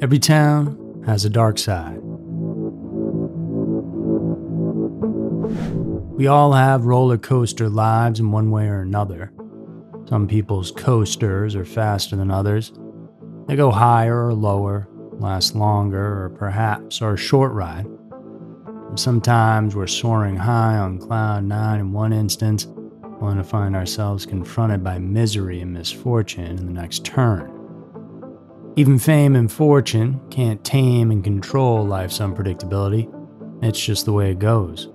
Every town has a dark side. We all have roller coaster lives in one way or another. Some people's coasters are faster than others. They go higher or lower, last longer, or perhaps are a short ride. And sometimes we're soaring high on cloud nine in one instance, only to find ourselves confronted by misery and misfortune in the next turn. Even fame and fortune can't tame and control life's unpredictability. It's just the way it goes.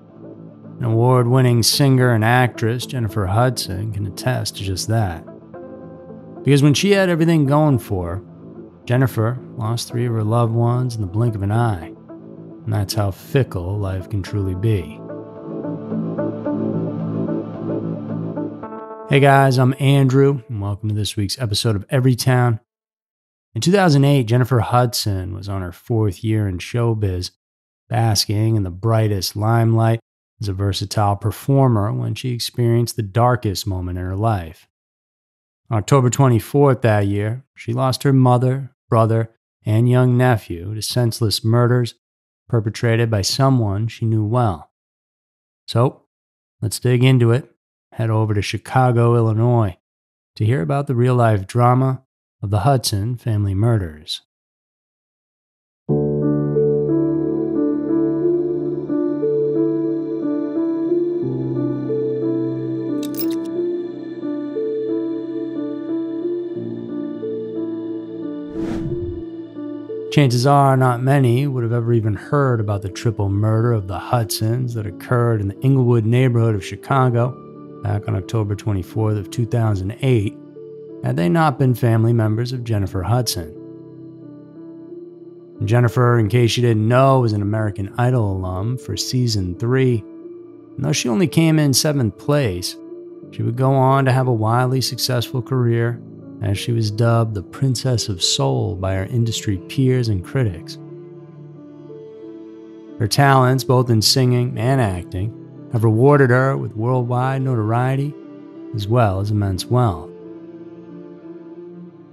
An award-winning singer and actress, Jennifer Hudson, can attest to just that. Because when she had everything going for her, Jennifer lost 3 of her loved ones in the blink of an eye. And that's how fickle life can truly be. Hey guys, I'm Andrew, and welcome to this week's episode of Every Town. In 2008, Jennifer Hudson was on her 4th year in showbiz, basking in the brightest limelight as a versatile performer when she experienced the darkest moment in her life. On October 24th that year, she lost her mother, brother, and young nephew to senseless murders perpetrated by someone she knew well. So, let's dig into it. Head over to Chicago, Illinois, to hear about the real-life drama of the Hudson family murders. Chances are not many would have ever even heard about the triple murder of the Hudsons that occurred in the Inglewood neighborhood of Chicago back on October 24th of 2008, had they not been family members of Jennifer Hudson. Jennifer, in case you didn't know, was an American Idol alum for season 3. And though she only came in 7th place, she would go on to have a wildly successful career, as she was dubbed the Princess of Soul by her industry peers and critics. Her talents, both in singing and acting, have rewarded her with worldwide notoriety as well as immense wealth.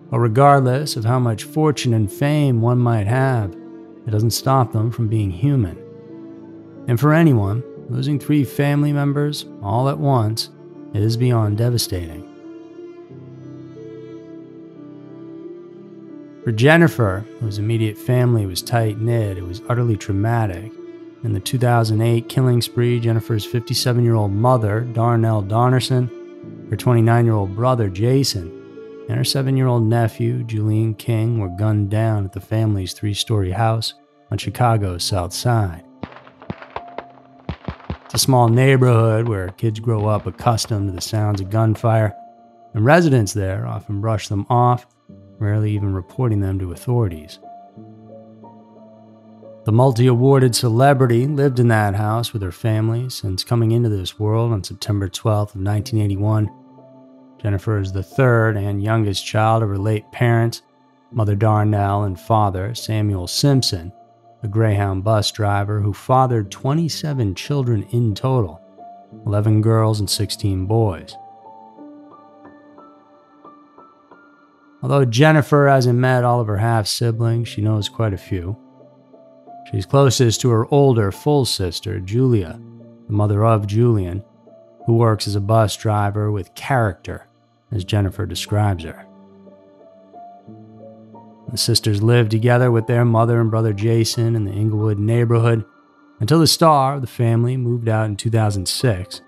But regardless of how much fortune and fame one might have, it doesn't stop them from being human. And for anyone, losing 3 family members all at once is beyond devastating. For Jennifer, whose immediate family was tight-knit, it was utterly traumatic. In the 2008 killing spree, Jennifer's 57-year-old mother, Darnell Donnerson, her 29-year-old brother, Jason, and her 7-year-old nephew, Julian King, were gunned down at the family's 3-story house on Chicago's South Side. It's a small neighborhood where kids grow up accustomed to the sounds of gunfire, and residents there often brush them off, rarely even reporting them to authorities. The multi-awarded celebrity lived in that house with her family since coming into this world on September 12th of 1981. Jennifer is the 3rd and youngest child of her late parents, Mother Darnell and father Samuel Simpson, a Greyhound bus driver who fathered 27 children in total, 11 girls and 16 boys. Although Jennifer hasn't met all of her half-siblings, she knows quite a few. She's closest to her older full sister, Julia, the mother of Julian, who works as a bus driver with character, as Jennifer describes her. The sisters lived together with their mother and brother Jason in the Inglewood neighborhood until the star of the family moved out in 2006.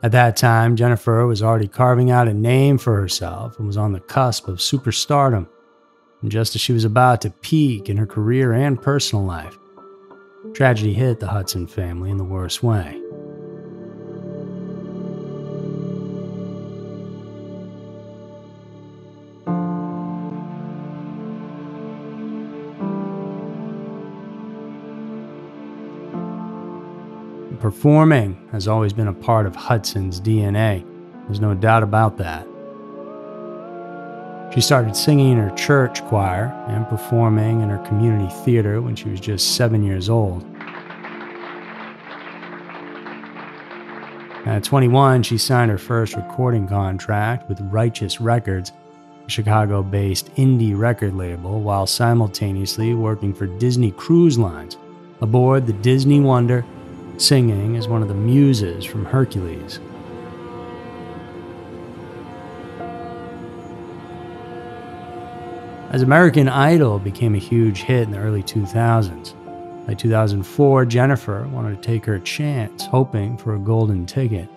At that time, Jennifer was already carving out a name for herself and was on the cusp of superstardom. And just as she was about to peak in her career and personal life, tragedy hit the Hudson family in the worst way. Performing has always been a part of Hudson's DNA. There's no doubt about that. She started singing in her church choir and performing in her community theater when she was just 7 years old. At 21, she signed her first recording contract with Righteous Records, a Chicago-based indie record label, while simultaneously working for Disney Cruise Lines aboard the Disney Wonder, singing as one of the muses from Hercules. As American Idol became a huge hit in the early 2000s, by 2004, Jennifer wanted to take her chance, hoping for a golden ticket.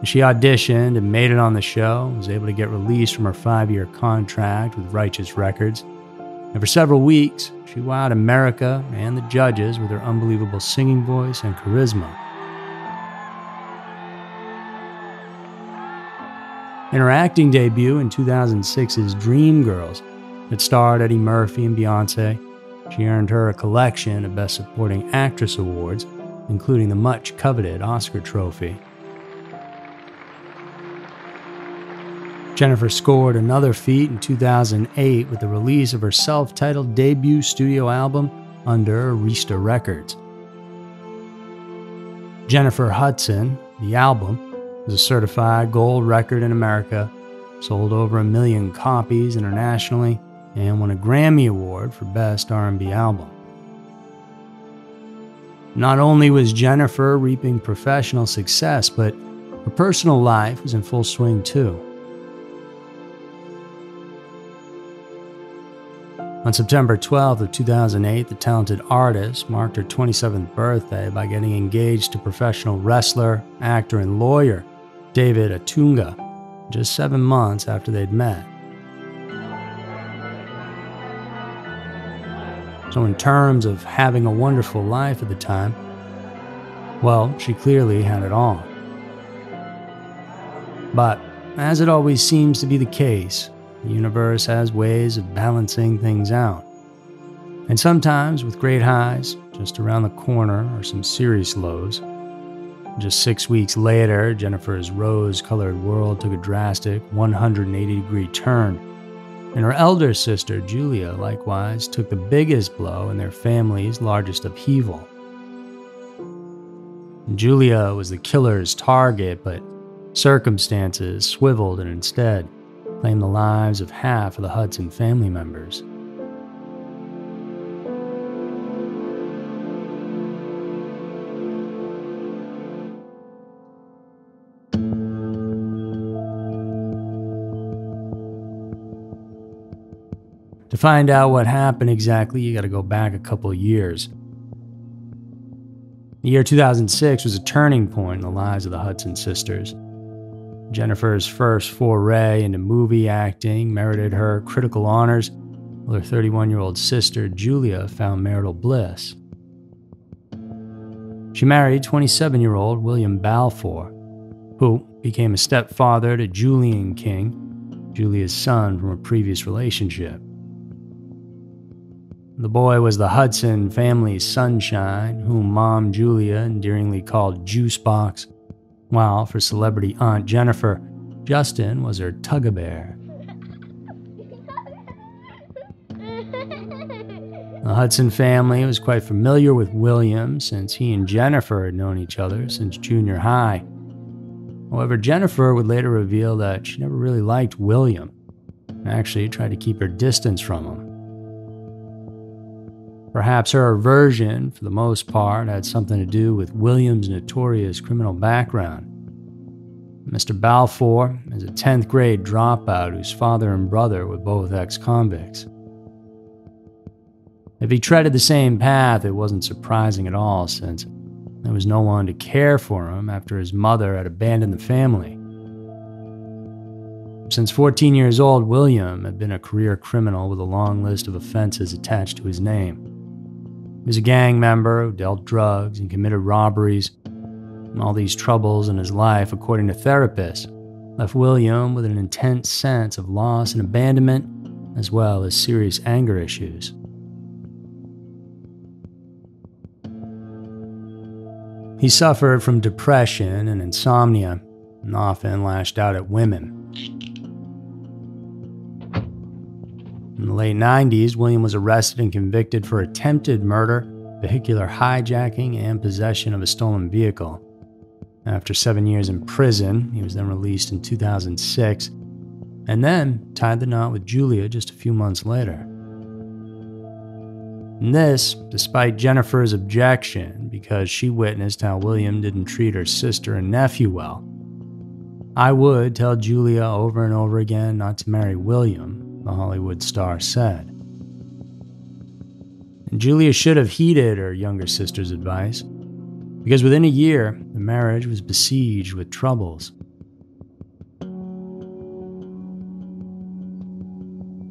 She auditioned and made it on the show, was able to get released from her 5-year contract with Righteous Records, and for several weeks, she wowed America and the judges with her unbelievable singing voice and charisma. In her acting debut in 2006's Dreamgirls, that starred Eddie Murphy and Beyoncé, she earned her a collection of Best Supporting Actress awards, including the much-coveted Oscar trophy. Jennifer scored another feat in 2008 with the release of her self-titled debut studio album under Arista Records. Jennifer Hudson, the album, was a certified gold record in America, sold over 1 million copies internationally, and won a Grammy Award for Best R&B Album. Not only was Jennifer reaping professional success, but her personal life was in full swing too. On September 12th of 2008, the talented artist marked her 27th birthday by getting engaged to professional wrestler, actor, and lawyer David Atunga, just 7 months after they'd met. So in terms of having a wonderful life at the time, well, she clearly had it all. But as it always seems to be the case, the universe has ways of balancing things out. And sometimes with great highs, just around the corner are some serious lows. Just 6 weeks later, Jennifer's rose-colored world took a drastic 180-degree turn, and her elder sister, Julia, likewise took the biggest blow in their family's largest upheaval. Julia was the killer's target, but circumstances swiveled and instead claimed the lives of half of the Hudson family members. To find out what happened exactly, you gotta go back a couple of years. The year 2006 was a turning point in the lives of the Hudson sisters. Jennifer's first foray into movie acting merited her critical honors, while her 31-year-old sister, Julia, found marital bliss. She married 27-year-old William Balfour, who became a stepfather to Julian King, Julia's son from a previous relationship. The boy was the Hudson family's sunshine, whom Mom Julia endearingly called Juicebox, while for celebrity Aunt Jennifer, Justin was her tug-a-bear. The Hudson family was quite familiar with William since he and Jennifer had known each other since junior high. However, Jennifer would later reveal that she never really liked William and actually tried to keep her distance from him. Perhaps her aversion, for the most part, had something to do with William's notorious criminal background. Mr. Balfour is a 10th grade dropout whose father and brother were both ex-convicts. If he treaded the same path, it wasn't surprising at all, since there was no one to care for him after his mother had abandoned the family. Since 14 years old, William had been a career criminal with a long list of offenses attached to his name. He was a gang member who dealt drugs and committed robberies, and all these troubles in his life, according to therapists, left William with an intense sense of loss and abandonment, as well as serious anger issues. He suffered from depression and insomnia, and often lashed out at women. In the late 90s, William was arrested and convicted for attempted murder, vehicular hijacking, and possession of a stolen vehicle. After 7 years in prison, he was then released in 2006, and then tied the knot with Julia just a few months later. And this, despite Jennifer's objection, because she witnessed how William didn't treat her sister and nephew well. "I would tell Julia over and over again not to marry William," the Hollywood star said. And Julia should have heeded her younger sister's advice, because within a year, the marriage was besieged with troubles.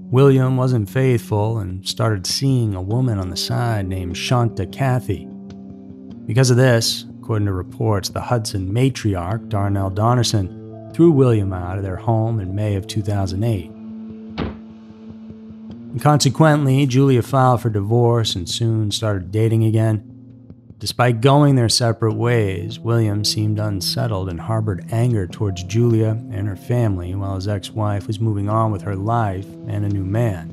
William wasn't faithful and started seeing a woman on the side named Shanta Cathy. Because of this, according to reports, the Hudson matriarch, Darnell Donnerson, threw William out of their home in May of 2008. And consequently, Julia filed for divorce and soon started dating again. Despite going their separate ways, William seemed unsettled and harbored anger towards Julia and her family while his ex-wife was moving on with her life and a new man.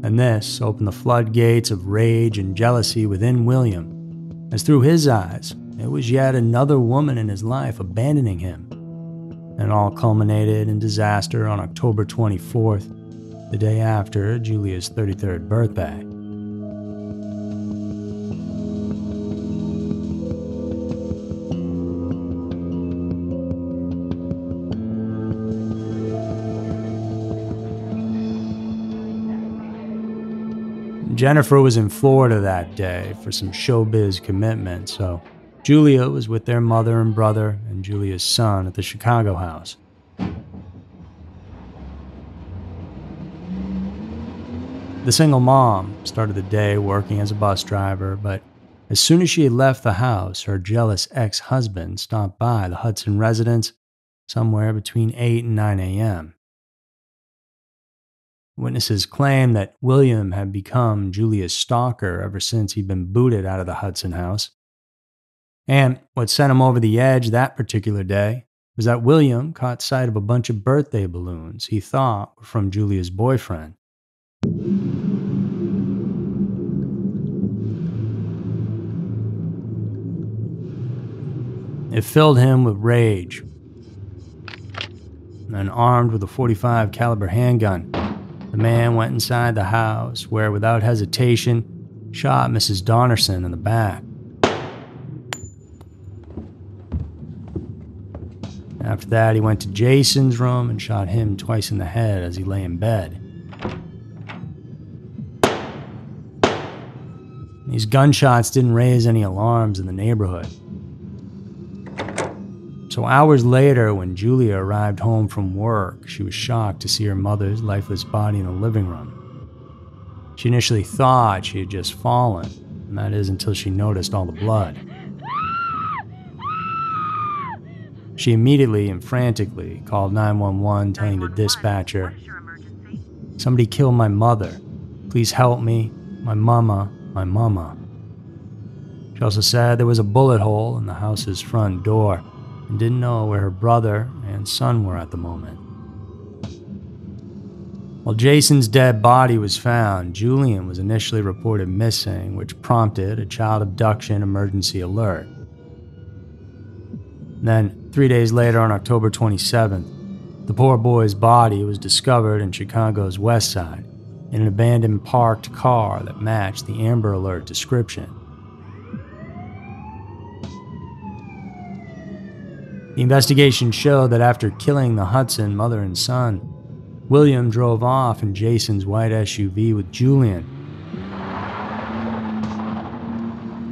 And this opened the floodgates of rage and jealousy within William, as through his eyes, it was yet another woman in his life abandoning him. And it all culminated in disaster on October 24th, the day after Julia's 33rd birthday. Jennifer was in Florida that day for some showbiz commitment, so Julia was with their mother and brother and Julia's son at the Chicago house. The single mom started the day working as a bus driver, but as soon as she had left the house, her jealous ex-husband stopped by the Hudson residence somewhere between 8 and 9 a.m. Witnesses claim that William had become Julia's stalker ever since he'd been booted out of the Hudson house. And what sent him over the edge that particular day was that William caught sight of a bunch of birthday balloons he thought were from Julia's boyfriend. It filled him with rage. And armed with a .45 caliber handgun, the man went inside the house where, without hesitation, shot Mrs. Donnerson in the back. After that, he went to Jason's room and shot him twice in the head as he lay in bed. These gunshots didn't raise any alarms in the neighborhood. So hours later, when Julia arrived home from work, she was shocked to see her mother's lifeless body in the living room. She initially thought she had just fallen, and that is until she noticed all the blood. She immediately and frantically called 911, telling the dispatcher, "Somebody killed my mother. Please help me. My mama. She also said there was a bullet hole in the house's front door and didn't know where her brother and son were at the moment. While Jason's dead body was found, Julian was initially reported missing, which prompted a child abduction emergency alert. Then, 3 days later on October 27th, the poor boy's body was discovered in Chicago's West Side in an abandoned parked car that matched the Amber Alert description. The investigation showed that after killing the Hudson mother and son, William drove off in Jason's white SUV with Julian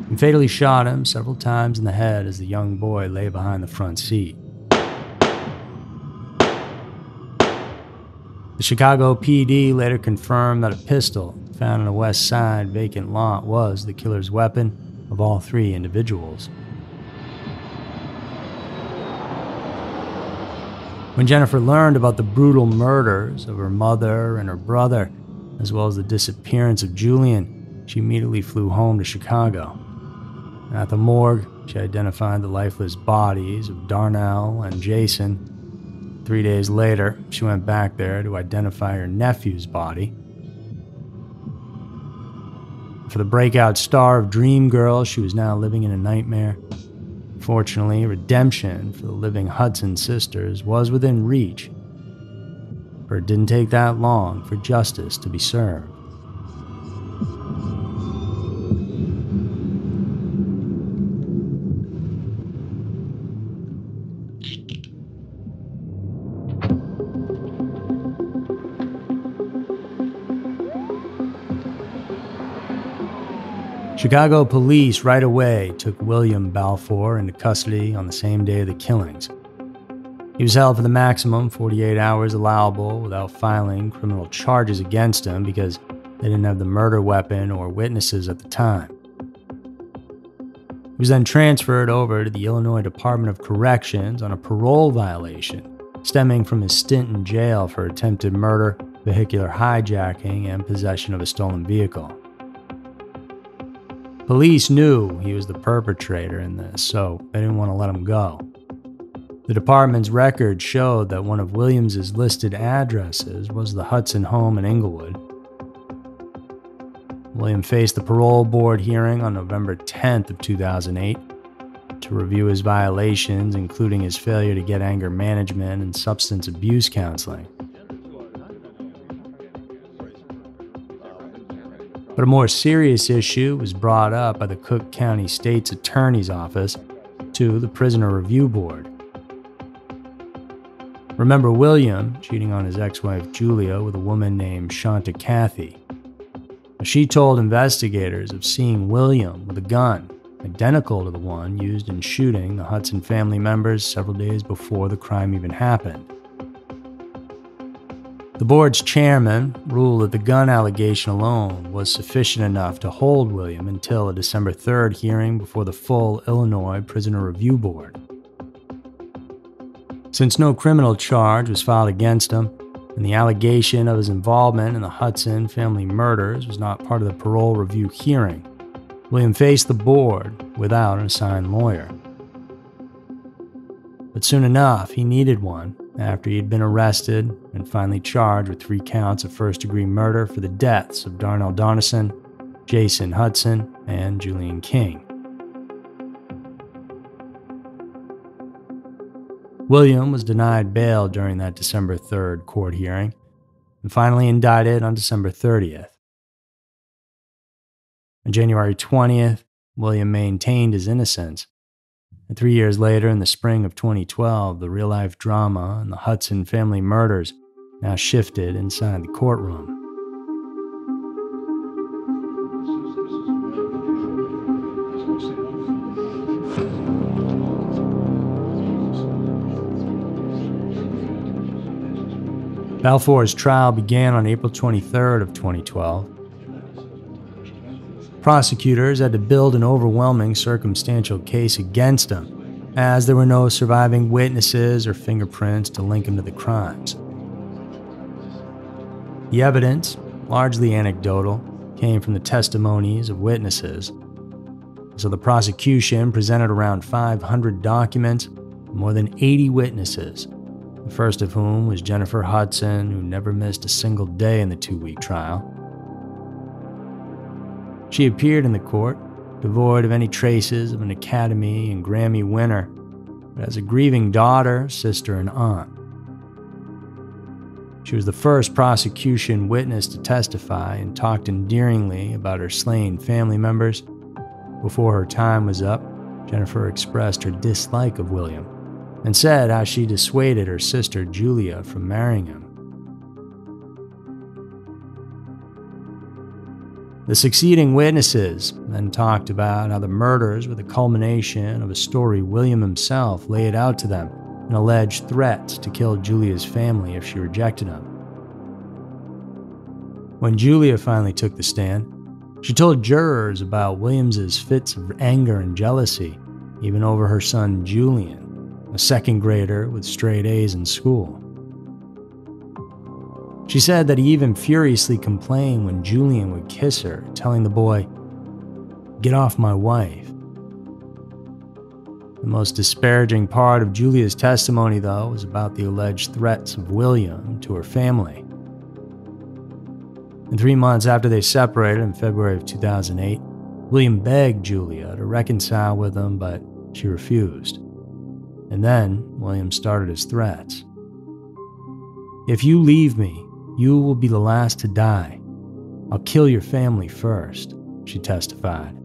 and fatally shot him several times in the head as the young boy lay behind the front seat. The Chicago PD later confirmed that a pistol found in a West Side vacant lot was the killer's weapon of all three individuals. When Jennifer learned about the brutal murders of her mother and her brother, as well as the disappearance of Julian, she immediately flew home to Chicago. At the morgue, she identified the lifeless bodies of Darnell and Jason. 3 days later, she went back there to identify her nephew's body. For the breakout star of Dreamgirls, she was now living in a nightmare. Unfortunately, redemption for the living Hudson sisters was within reach, for it didn't take that long for justice to be served. Chicago police right away took William Balfour into custody on the same day of the killings. He was held for the maximum 48 hours allowable without filing criminal charges against him because they didn't have the murder weapon or witnesses at the time. He was then transferred over to the Illinois Department of Corrections on a parole violation stemming from his stint in jail for attempted murder, vehicular hijacking, and possession of a stolen vehicle. Police knew he was the perpetrator in this, so they didn't want to let him go. The department's records showed that one of Williams's listed addresses was the Hudson home in Inglewood. William faced the parole board hearing on November 10th of 2008 to review his violations, including his failure to get anger management and substance abuse counseling. But a more serious issue was brought up by the Cook County State's Attorney's Office to the Prisoner Review Board. Remember William cheating on his ex-wife Julia with a woman named Shanta Cathy. She told investigators of seeing William with a gun identical to the one used in shooting the Hudson family members several days before the crime even happened. The board's chairman ruled that the gun allegation alone was sufficient enough to hold William until a December 3rd hearing before the full Illinois Prisoner Review Board. Since no criminal charge was filed against him, and the allegation of his involvement in the Hudson family murders was not part of the parole review hearing, William faced the board without an assigned lawyer. But soon enough, he needed one after he had been arrested and finally charged with 3 counts of first-degree murder for the deaths of Darnell Donison, Jason Hudson, and Julian King. William was denied bail during that December 3rd court hearing and finally indicted on December 30th. On January 20th, William maintained his innocence. And 3 years later, in the spring of 2012, the real-life drama and the Hudson family murders now shifted inside the courtroom. Balfour's trial began on April 23rd of 2012. Prosecutors had to build an overwhelming circumstantial case against him, as there were no surviving witnesses or fingerprints to link him to the crimes. The evidence, largely anecdotal, came from the testimonies of witnesses. So the prosecution presented around 500 documents and more than 80 witnesses, the first of whom was Jennifer Hudson, who never missed a single day in the 2-week trial. She appeared in the court, devoid of any traces of an Academy and Grammy winner, but as a grieving daughter, sister, and aunt. She was the first prosecution witness to testify and talked endearingly about her slain family members. Before her time was up, Jennifer expressed her dislike of William and said how she dissuaded her sister Julia from marrying him. The succeeding witnesses then talked about how the murders were the culmination of a story William himself laid out to them and alleged threats to kill Julia's family if she rejected him. When Julia finally took the stand, she told jurors about Williams's fits of anger and jealousy, even over her son Julian, a second grader with straight A's in school. She said that he even furiously complained when Julian would kiss her, telling the boy, "Get off my wife." The most disparaging part of Julia's testimony, though, was about the alleged threats of William to her family. And 3 months after they separated in February of 2008, William begged Julia to reconcile with him, but She refused. And then William started his threats. "If you leave me, you will be the last to die. I'll kill your family first," she testified.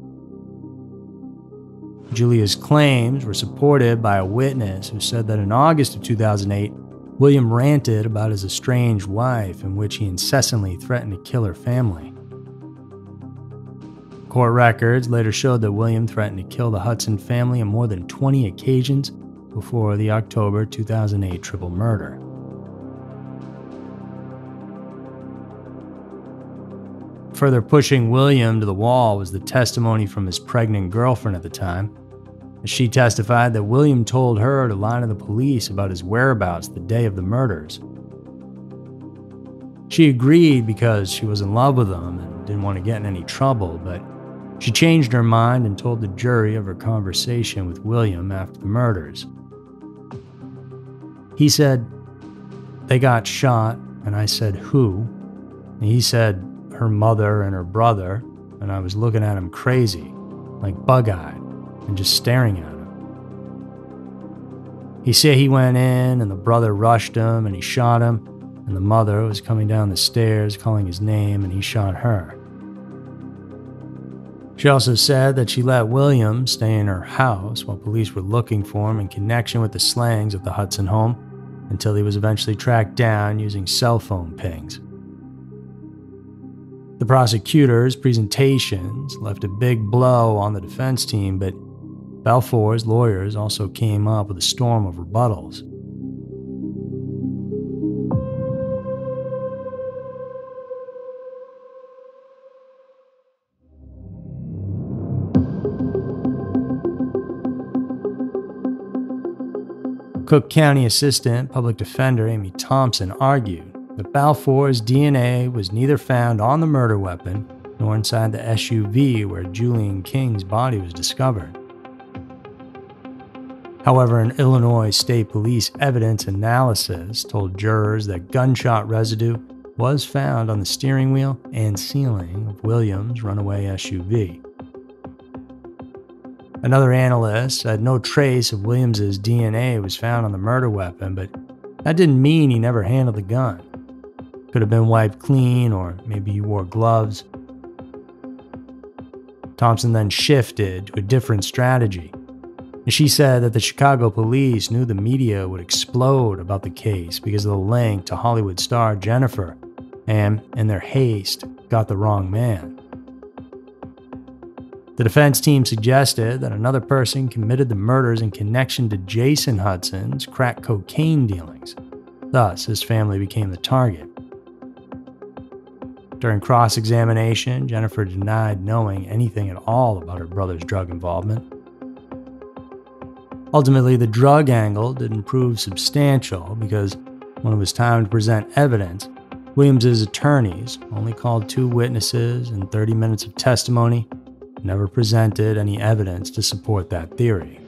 Julia's claims were supported by a witness who said that in August of 2008, William ranted about his estranged wife, in which he incessantly threatened to kill her family. Court records later showed that William threatened to kill the Hudson family on more than 20 occasions before the October 2008 triple murder. Further pushing William to the wall was the testimony from his pregnant girlfriend at the time. She testified that William told her to lie to the police about his whereabouts the day of the murders. She agreed because she was in love with him and didn't want to get in any trouble, but she changed her mind and told the jury of her conversation with William after the murders. He said, "They got shot," and I said, "Who?" And he said, "Her mother and her brother," and I was looking at him crazy, like bug-eyed, and just staring at him. He said he went in and the brother rushed him and he shot him, and the mother was coming down the stairs calling his name and he shot her. She also said that she let William stay in her house while police were looking for him in connection with the slayings of the Hudson home until he was eventually tracked down using cell phone pings. The prosecutor's presentations left a big blow on the defense team, but Balfour's lawyers also came up with a storm of rebuttals. Cook County Assistant Public Defender Amy Thompson argued that Balfour's DNA was neither found on the murder weapon nor inside the SUV where Julian King's body was discovered. However, an Illinois State Police evidence analysis told jurors that gunshot residue was found on the steering wheel and ceiling of Williams' runaway SUV. Another analyst said no trace of Williams' DNA was found on the murder weapon, but that didn't mean he never handled the gun. Could have been wiped clean, or maybe he wore gloves. Thompson then shifted to a different strategy. She said that the Chicago police knew the media would explode about the case because of the link to Hollywood star Jennifer, and, in their haste, got the wrong man. The defense team suggested that another person committed the murders in connection to Jason Hudson's crack cocaine dealings. Thus, his family became the target. During cross-examination, Jennifer denied knowing anything at all about her brother's drug involvement. Ultimately, the drug angle didn't prove substantial because when it was time to present evidence, Williams' attorneys only called 2 witnesses and 30 minutes of testimony, never presented any evidence to support that theory.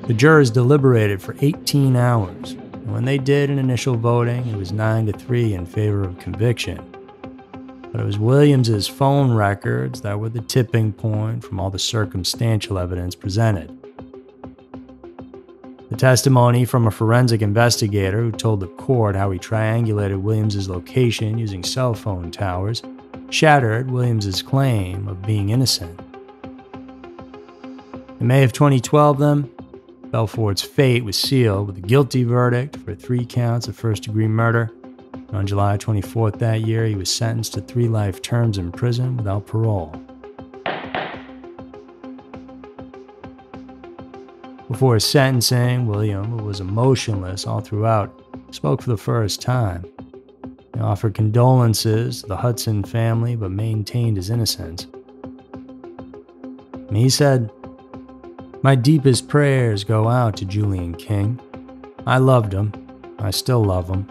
The jurors deliberated for 18 hours, and when they did an initial voting, it was 9-3 in favor of conviction. But it was Williams' phone records that were the tipping point from all the circumstantial evidence presented. The testimony from a forensic investigator who told the court how he triangulated Williams' location using cell phone towers shattered Williams' claim of being innocent. In May of 2012, then, Balfour's fate was sealed with a guilty verdict for 3 counts of first-degree murder. And on July 24th that year, he was sentenced to 3 life terms in prison without parole. Before his sentencing, William, who was emotionless all throughout, spoke for the first time. He offered condolences to the Hudson family but maintained his innocence. He said, "My deepest prayers go out to Julian King. I loved him. I still love him.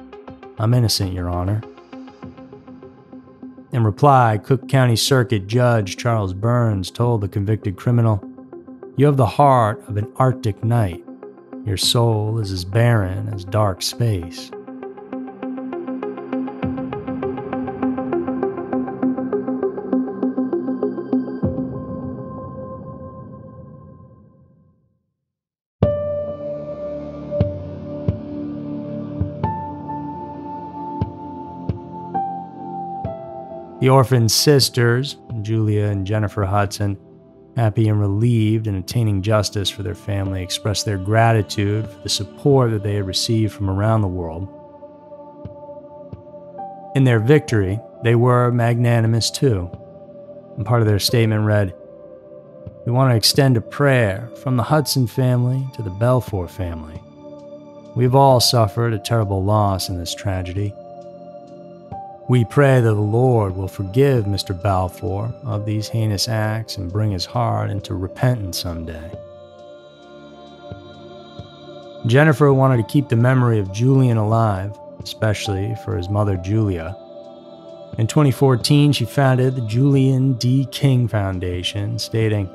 I'm innocent, Your Honor." In reply, Cook County Circuit Judge Charles Burns told the convicted criminal, "You have the heart of an Arctic night. Your soul is as barren as dark space." The orphan sisters, Julia and Jennifer Hudson, happy and relieved in attaining justice for their family, expressed their gratitude for the support that they had received from around the world. In their victory, they were magnanimous too, and part of their statement read, "We want to extend a prayer from the Hudson family to the Balfour family. We have all suffered a terrible loss in this tragedy. We pray that the Lord will forgive Mr. Balfour of these heinous acts and bring his heart into repentance someday." Jennifer wanted to keep the memory of Julian alive, especially for his mother Julia. In 2014, she founded the Julian D. King Foundation, stating,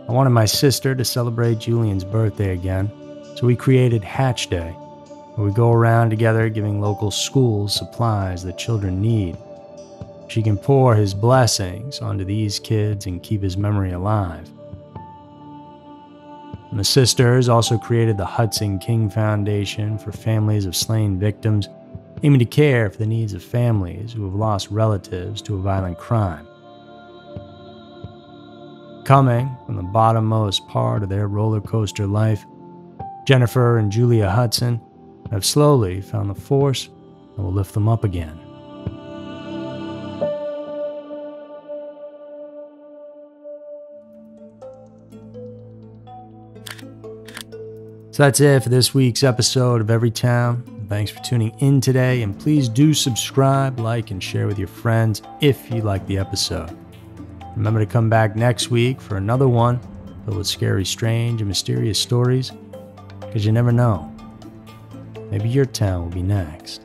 "I wanted my sister to celebrate Julian's birthday again, so we created Hatch Day, where we go around together giving local schools supplies that children need. She can pour his blessings onto these kids and keep his memory alive." And the sisters also created the Hudson King Foundation for families of slain victims, aiming to care for the needs of families who have lost relatives to a violent crime. Coming from the bottommost part of their roller coaster life, Jennifer and Julia Hudson have slowly found the force that will lift them up again. So that's it for this week's episode of Every Town. Thanks for tuning in today, and please do subscribe, like, and share with your friends if you like the episode. Remember to come back next week for another one filled with scary, strange, and mysterious stories, because you never know. Maybe your town will be next.